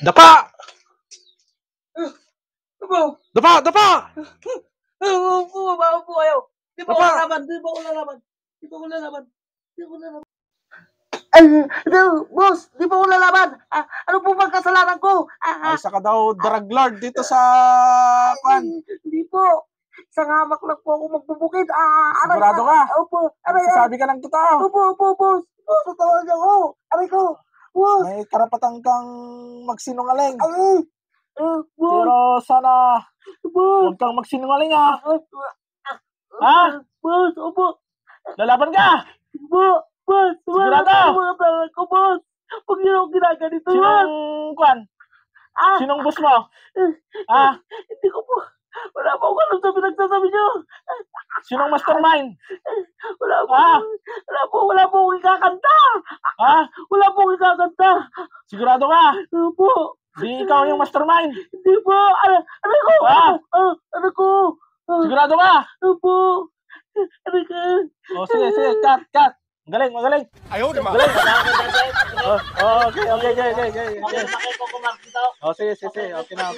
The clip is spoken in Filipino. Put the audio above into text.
Dapa! Dapa! Dapa! Dapa! Bawa po kayo. Di ba ako lalaban? Di ba ako lalaban? Di ba ako lalaban? Di ako lalaban. Boss, di ba ako lalaban? Ano po bang kasalanan ko? Ay, isa ka daw drug lord dito sa pan. Hindi po. Isang hamak lang po ako magbubukid. Sigurado ka? Opo. Sabi ka ng totoo. Opo, boss. Totoo niyo ako. Aray ko. Boss. May karapatan kang magsinungaling. Boss. Pero sana Boss. huwag kang magsinungaling ha. Ha? Boss, opo. Lalaban ka! Boss. Sigurado? Ko, boss. Huwag niyo ako ginaganito, boss. Sinong kwan? Sinong boss mo? Hindi ko po. Wala po ako alam sa pinagsasabi niyo. Sinong mastermind? Wala po akong ikakanta. Wala po akong ikakanta. Sigurado ka? Opo. Di ikaw yung mastermind? Hindi po. Ano ko? Ano ko? Sigurado ka? Opo. Ano ka? O sige, cut. Magaling. Ayaw naman. Magaling. Okay. Bakit ko kumakita? O sige. Okay na.